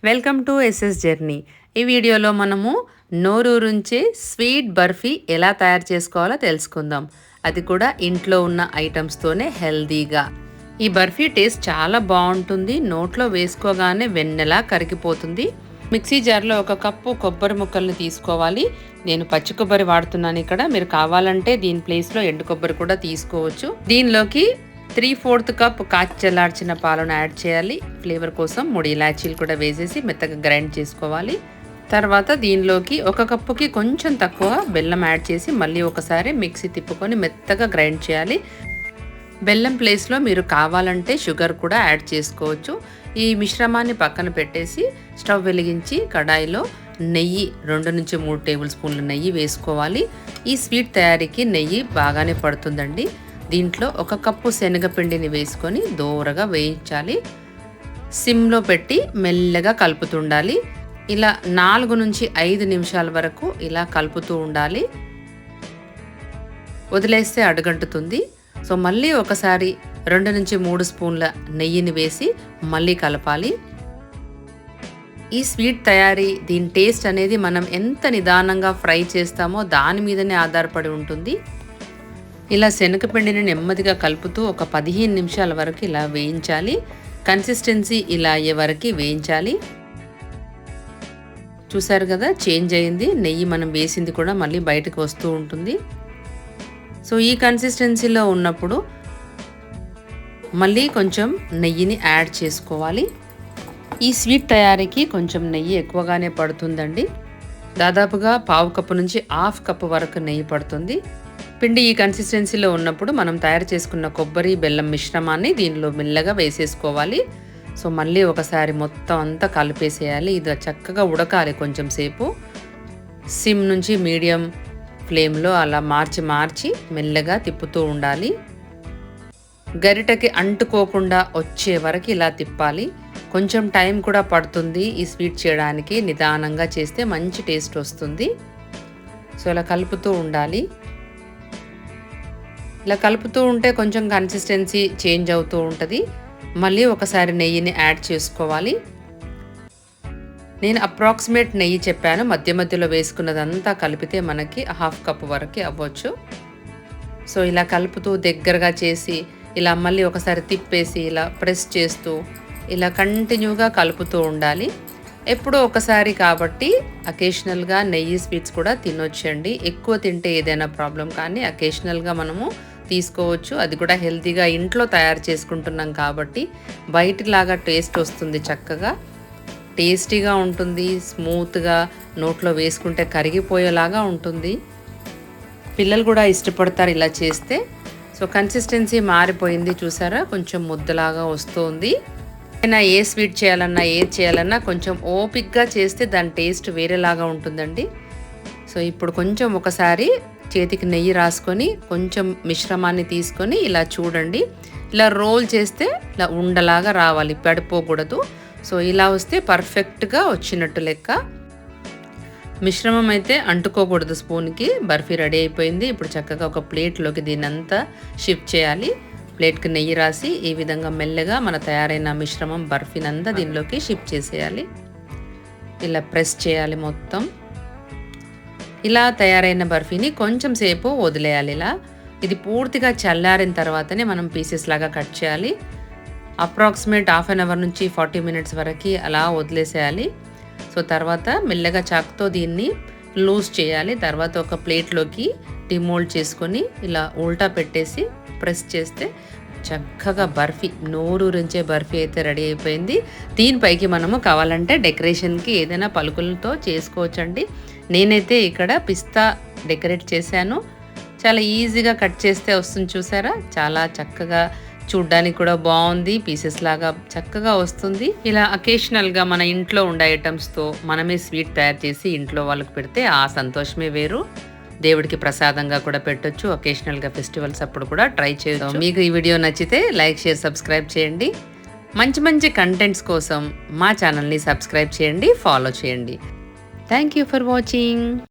Welcome to SS journey. ఈ వీడియోలో మనము నోరూరుంచే స్వీట్ బర్ఫీ ఎలా తయారు చేసుకోవాలో తెలుసుకుందాం. అది కూడా ఇంట్లో ఉన్న ఐటమ్స్తోనే హెల్దీగా. ఈ బర్ఫీ టేస్ట్ చాలా బాగుంటుంది. నోట్లో వేసుకోగానే వెన్నెలా కరిగిపోతుంది. మిక్సీ జార్లో 1 కప్పు కొబ్బరి ముక్కల్ని తీసుకోవాలి. నేను పచ్చి కొబ్బరి వాడుతున్నాను ఇక్కడ. మీరు కావాలంటే దీని ప్లేస్లో ఎండు కొబ్బరి కూడా తీసుకోవచ్చు. దీనిలోకి 3/4 కప్ కాచి చల్లార్చిన పాలను యాడ్ చేయాలి. ఫ్లేవర్ కోసం 3 ఇలాచీలు కూడా వేసేసి మెత్తగా గ్రైండ్ చేసుకోవాలి. తర్వాత దీనిలోకి 1 కప్పుకి కొంచెం తక్కువ బెల్లం యాడ్ చేసి మళ్ళీ ఒకసారి మిక్సీ తిప్పుకొని మెత్తగా గ్రైండ్ చేయాలి. బెల్లం ప్లేస్లో మీరు కావాలంటే షుగర్ కూడా యాడ్ చేసుకోవచ్చు. ఈ మిశ్రమాన్ని పక్కన పెట్టేసి స్టవ్ వెలిగించి కడాయిలో నెయ్యి 2 నుంచి 3 టేబుల్ స్పూన్ల నెయ్యి వేసుకోవాలి. ఈ స్వీట్ తయారీకి నెయ్యి బాగానే పడుతుందండి. దీంట్లో 1 కప్పు శనగపిండిని వేసుకొని దోరగా వేయించాలి. సిమ్లో పెట్టి మెల్లగా కలుపుతుండాలి. ఇలా 4 నుంచి 5 నిమిషాల వరకు ఇలా కలుపుతూ ఉండాలి. వదిలేస్తే అడుగంటుతుంది. సో మళ్ళీ ఒకసారి 2 నుంచి 3 స్పూన్ల నెయ్యిని వేసి మళ్ళీ కలపాలి. ఈ స్వీట్ తయారీ దీని టేస్ట్ అనేది మనం ఎంత నిదానంగా ఫ్రై చేస్తామో దాని మీదనే ఆధారపడి ఉంటుంది. ఇలా శనగపిండిని నెమ్మదిగా కలుపుతూ ఒక 15 నిమిషాల వరకు ఇలా వేయించాలి. కన్సిస్టెన్సీ ఇలా అయ్యే వరకు వేయించాలి. చూసారు కదా, చేంజ్ అయింది. నెయ్యి మనం వేసింది కూడా మళ్ళీ బయటకు వస్తూ ఉంటుంది. సో ఈ కన్సిస్టెన్సీలో ఉన్నప్పుడు మళ్ళీ కొంచెం నెయ్యిని యాడ్ చేసుకోవాలి. ఈ స్వీట్ తయారీకి కొంచెం నెయ్యి ఎక్కువగానే పడుతుందండి. దాదాపుగా 1/2 కప్పు నుంచి 1/2 కప్పు వరకు నెయ్యి పడుతుంది. పిండి ఈ కన్సిస్టెన్సీలో ఉన్నప్పుడు మనం తయారు చేసుకున్న కొబ్బరి బెల్లం మిశ్రమాన్ని దీనిలో మెల్లగా వేసేసుకోవాలి. సో మళ్ళీ ఒకసారి మొత్తం అంతా కలిపేసేయాలి. ఇది చక్కగా ఉడకాలి కొంచెం సేపు. సిమ్ నుంచి మీడియం ఫ్లేమ్లో అలా మార్చి మెల్లగా తిప్పుతూ ఉండాలి. గరిటకి అంటుకోకుండా వచ్చే వరకు ఇలా తిప్పాలి. కొంచెం టైం కూడా పడుతుంది ఈ స్వీట్ చేయడానికి. నిదానంగా చేస్తే మంచి టేస్ట్ వస్తుంది. సో ఇలా కలుపుతూ ఉండాలి. ఇలా కలుపుతూ ఉంటే కొంచెం కన్సిస్టెన్సీ చేంజ్ అవుతూ ఉంటుంది. మళ్ళీ ఒకసారి నెయ్యిని యాడ్ చేసుకోవాలి. నేను అప్రాక్సిమేట్ నెయ్యి చెప్పాను. మధ్యలో వేసుకున్నదంతా కలిపితే మనకి 1/2 కప్పు వరకు అవ్వచ్చు. సో ఇలా కలుపుతూ దగ్గరగా చేసి ఇలా మళ్ళీ ఒకసారి తిప్పేసి ఇలా ప్రెస్ చేస్తూ ఇలా కంటిన్యూగా కలుపుతూ ఉండాలి. ఎప్పుడో ఒకసారి కాబట్టి అకేషనల్గా నెయ్యి స్వీట్స్ కూడా తినొచ్చండి. ఎక్కువ తింటే ఏదైనా ప్రాబ్లం, కానీ అకేషనల్గా మనము తీసుకోవచ్చు. అది కూడా హెల్తీగా ఇంట్లో తయారు చేసుకుంటున్నాం కాబట్టి బయటిలాగా టేస్ట్ వస్తుంది. చక్కగా టేస్టీగా ఉంటుంది. స్మూత్గా నోట్లో వేసుకుంటే కరిగిపోయేలాగా ఉంటుంది. పిల్లలు కూడా ఇష్టపడతారు ఇలా చేస్తే. సో కన్సిస్టెన్సీ మారిపోయింది చూసారా, కొంచెం ముద్దలాగా వస్తుంది. ఏ స్వీట్ చేయాలన్నా ఏది చేయాలన్నా కొంచెం ఓపిక్గా చేస్తే దాని టేస్ట్ వేరేలాగా ఉంటుందండి. సో ఇప్పుడు కొంచెం ఒకసారి చేతికి నెయ్యి రాసుకొని కొంచెం మిశ్రమాన్ని తీసుకొని ఇలా చూడండి. ఇలా రోల్ చేస్తే ఇలా ఉండలాగా రావాలి, పడిపోకూడదు. సో ఇలా వస్తే పర్ఫెక్ట్గా వచ్చినట్టు లెక్క. మిశ్రమం అయితే అంటుకోకూడదు స్పూన్కి. బర్ఫీ రెడీ అయిపోయింది. ఇప్పుడు చక్కగా ఒక ప్లేట్లోకి దీన్నంతా షిఫ్ట్ చేయాలి. ప్లేట్కి నెయ్యి రాసి ఈ విధంగా మెల్లగా మన తయారైన మిశ్రమం బర్ఫీనంతా దీనిలోకి షిఫ్ట్ చేసేయాలి. ఇలా ప్రెస్ చేయాలి మొత్తం. ఇలా తయారైన బర్ఫీని కొంచెం సేపు వదిలేయాలి. ఇలా ఇది పూర్తిగా చల్లారిన తర్వాతనే మనం పీసెస్ లాగా కట్ చేయాలి. అప్రాక్సిమేట్ 1/2 అవర్ నుంచి 40 మినిట్స్ వరకు అలా వదిలేసేయాలి. సో తర్వాత మెల్లగా చాకుతో దీన్ని లూజ్ చేయాలి. తర్వాత ఒక ప్లేట్లోకి డిమోల్డ్ చేసుకొని ఇలా ఉల్టా పెట్టేసి ప్రెస్ చేస్తే చక్కగా బర్ఫీ, నోరూరించే బర్ఫీ అయితే రెడీ అయిపోయింది. దీనిపైకి మనము కావాలంటే డెకరేషన్కి ఏదైనా పలుకులతో చేసుకోవచ్చండి. నేనైతే ఇక్కడ పిస్తా డెకరేట్ చేశాను. చాలా ఈజీగా కట్ చేస్తే వస్తుంది చూసారా. చాలా చక్కగా చూడ్డానికి కూడా బాగుంది. పీసెస్ లాగా చక్కగా వస్తుంది. ఇలా అకేషనల్గా మన ఇంట్లో ఉండే ఐటమ్స్తో మనమే స్వీట్ తయారు చేసి ఇంట్లో వాళ్ళకి పెడితే ఆ సంతోషమే వేరు. దేవుడికి ప్రసాదంగా కూడా పెట్టొచ్చు. అకేషనల్గా ఫెస్టివల్స్ అప్పుడు కూడా ట్రై చేయొచ్చు. మీకు ఈ వీడియో నచ్చితే లైక్, షేర్, సబ్స్క్రైబ్ చేయండి. మంచి కంటెంట్స్ కోసం మా ఛానల్ని సబ్స్క్రైబ్ చేయండి, ఫాలో చేయండి. Thank you for watching.